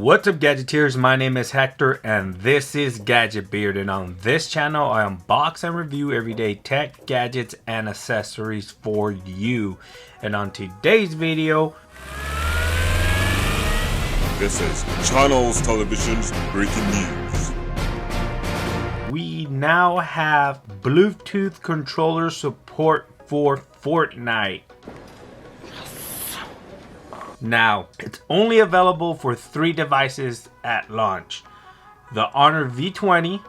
What's up, gadgeteers? My name is Hector and this is Gadget Beard, and on this channel I unbox and review everyday tech, gadgets, and accessories for you. And on today's video, this is Channels Television's breaking news. We now have Bluetooth controller support for Fortnite. Now, it's only available for 3 devices at launch: the Honor V20,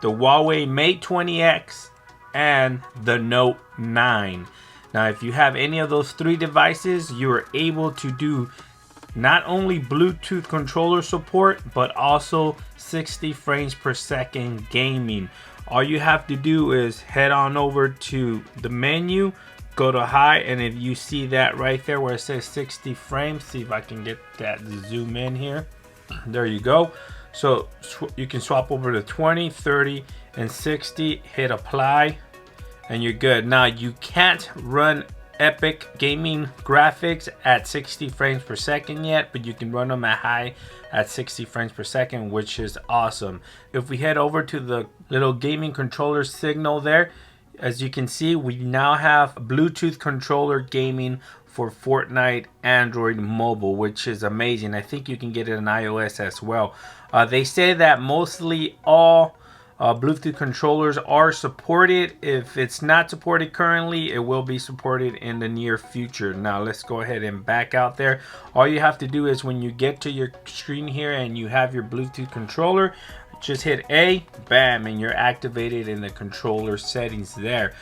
the Huawei Mate 20X, and the Note 9. Now, if you have any of those 3 devices, you are able to do not only Bluetooth controller support, but also 60 frames per second gaming. All you have to do is head on over to the menu, go to high, and if you see that right there where it says 60 frames, see if I can get that to zoom in here. There you go. So you can swap over to 20, 30, and 60, hit apply, and you're good. Now, you can't run epic gaming graphics at 60 frames per second yet, but you can run them at high at 60 frames per second, which is awesome. If we head over to the little gaming controller signal there, as you can see, we now have Bluetooth controller gaming for Fortnite Android mobile, which is amazing. I think you can get it on iOS as well. They say that mostly all Bluetooth controllers are supported. If it's not supported currently, it will be supported in the near future. Now let's go ahead and back out there. All you have to do is when you get to your screen here and you have your Bluetooth controller, just hit A, bam, and you're activated in the controller settings there.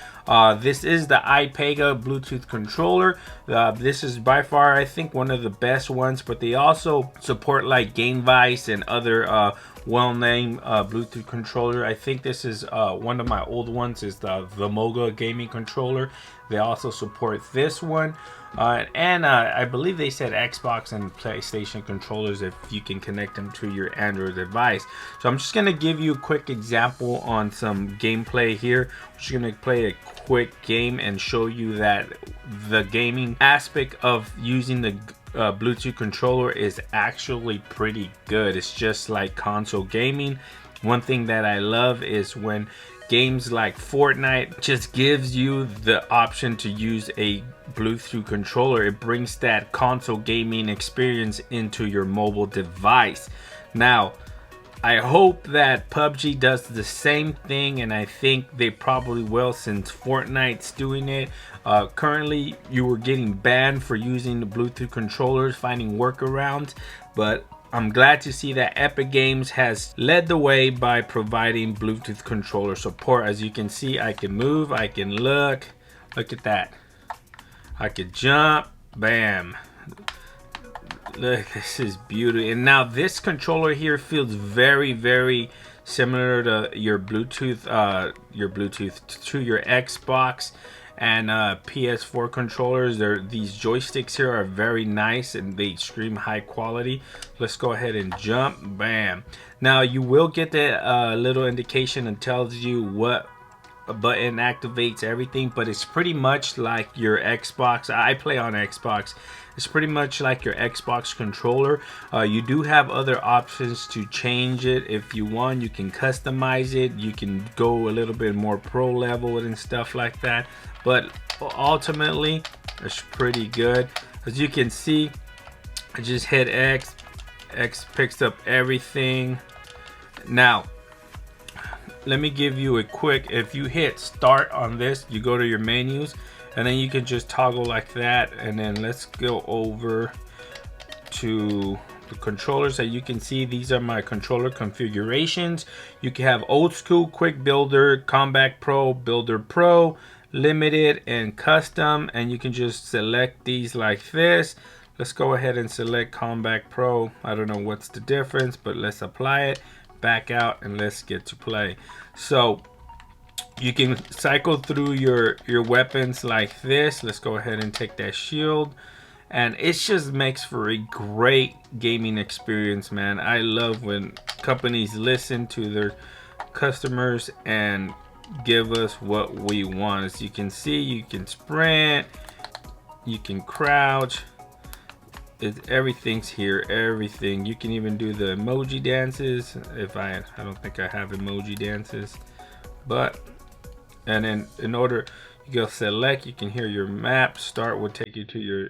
This is the iPega Bluetooth controller. This is by far, I think, one of the best ones, but they also support like Gamepad and other well-named Bluetooth controller. I think this is one of my old ones is the Moga gaming controller. They also support this one. I believe they said Xbox and PlayStation controllers if you can connect them to your Android device. So I'm just going to give you a quick example on some gameplay here. I'm just going to play a quick game and show you that the gaming aspect of using the Bluetooth controller is actually pretty good. It's just like console gaming. One thing that I love is when games like Fortnite just gives you the option to use a Bluetooth controller. It brings that console gaming experience into your mobile device. Now, I hope that PUBG does the same thing, and I think they probably will since Fortnite's doing it. Currently, you were getting banned for using the Bluetooth controllers, finding workarounds, but I'm glad to see that Epic Games has led the way by providing Bluetooth controller support. As you can see, I can move, I can look at that. I could jump, bam. Look, this is beautiful. And now this controller here feels very, very similar to your Bluetooth to your Xbox and PS4 controllers. These joysticks here are very nice and they scream high quality. Let's go ahead and jump, bam. Now you will get the little indication that tells you what button activates everything, but it's pretty much like your Xbox. I play on Xbox. It's pretty much like your Xbox controller. You do have other options to change it if you want. You can customize it. You can go a little bit more pro level and stuff like that. But ultimately, it's pretty good. As you can see, I just hit X. X picks up everything. Now, let me give you a quick, if you hit start on this, you go to your menus, and then you can just toggle like that. And then let's go over to the controllers. That you can see, these are my controller configurations. You can have old school, quick builder, combat pro, builder pro, limited, and custom, and you can just select these like this. Let's go ahead and select combat pro. I don't know what's the difference, but let's apply it, back out, and let's get to play. So you can cycle through your weapons like this. Let's go ahead and take that shield, and it just makes for a great gaming experience, man. I love when companies listen to their customers and give us what we want. As you can see, you can sprint, you can crouch, Everything's here. Everything. You can even do the emoji dances. I don't think I have emoji dances, but and then in order you go select, you can hear your map. Start will take you to your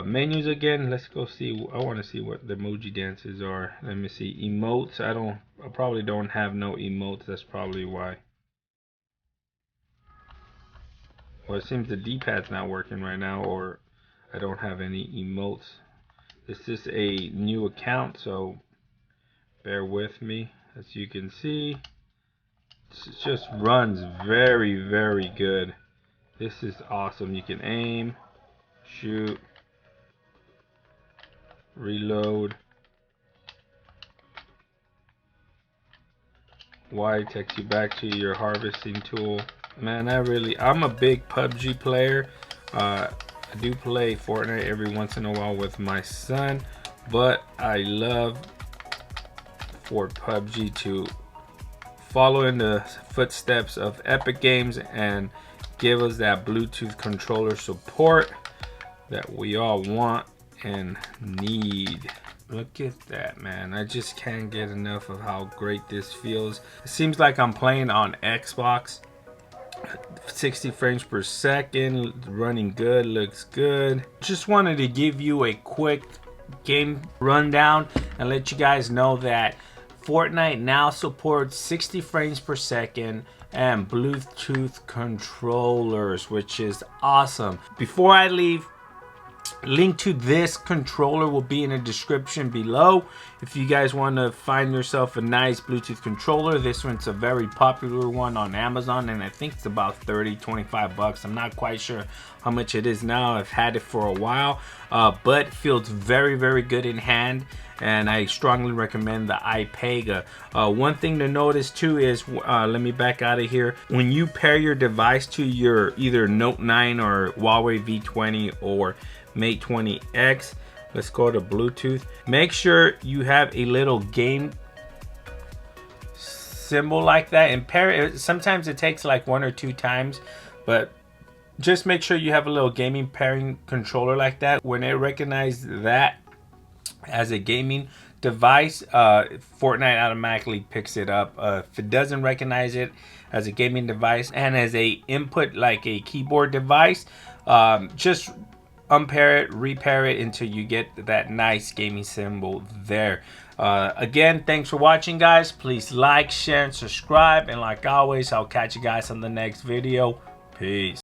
menus again. Let's go see. I want to see what the emoji dances are. Let me see. Emotes. I probably don't have no emotes. That's probably why. Well, it seems the D-pad's not working right now, or I don't have any emotes. This is a new account, so bear with me. As you can see, it just runs very, very good. This is awesome. You can aim, shoot, reload. Y takes you back to your harvesting tool. Man, I'm a big PUBG player. I do play Fortnite every once in a while with my son, but I love for PUBG to follow in the footsteps of Epic Games and give us that Bluetooth controller support that we all want and need. Look at that, man. I just can't get enough of how great this feels. It seems like I'm playing on Xbox. 60 frames per second, running good, looks good. Just wanted to give you a quick game rundown and let you guys know that Fortnite now supports 60 frames per second and Bluetooth controllers, which is awesome. Before I leave, link to this controller will be in the description below. If you guys want to find yourself a nice Bluetooth controller, this one's a very popular one on Amazon, and I think it's about 30-25 bucks. I'm not quite sure how much it is now. I've had it for a while, but it feels very, very good in hand, and I strongly recommend the iPega. One thing to notice too is, let me back out of here. When you pair your device to your either Note 9 or Huawei V20 or Mate 20X, let's go to Bluetooth. Make sure you have a little game symbol like that and pair it. Sometimes it takes like 1 or 2 times, but just make sure you have a little gaming pairing controller like that. When it recognizes that as a gaming device, Fortnite automatically picks it up. If it doesn't recognize it as a gaming device and as a input like a keyboard device, just unpair it, repair it until you get that nice gaming symbol there. Again, thanks for watching, guys. Please like, share, and subscribe. And like always, I'll catch you guys on the next video. Peace.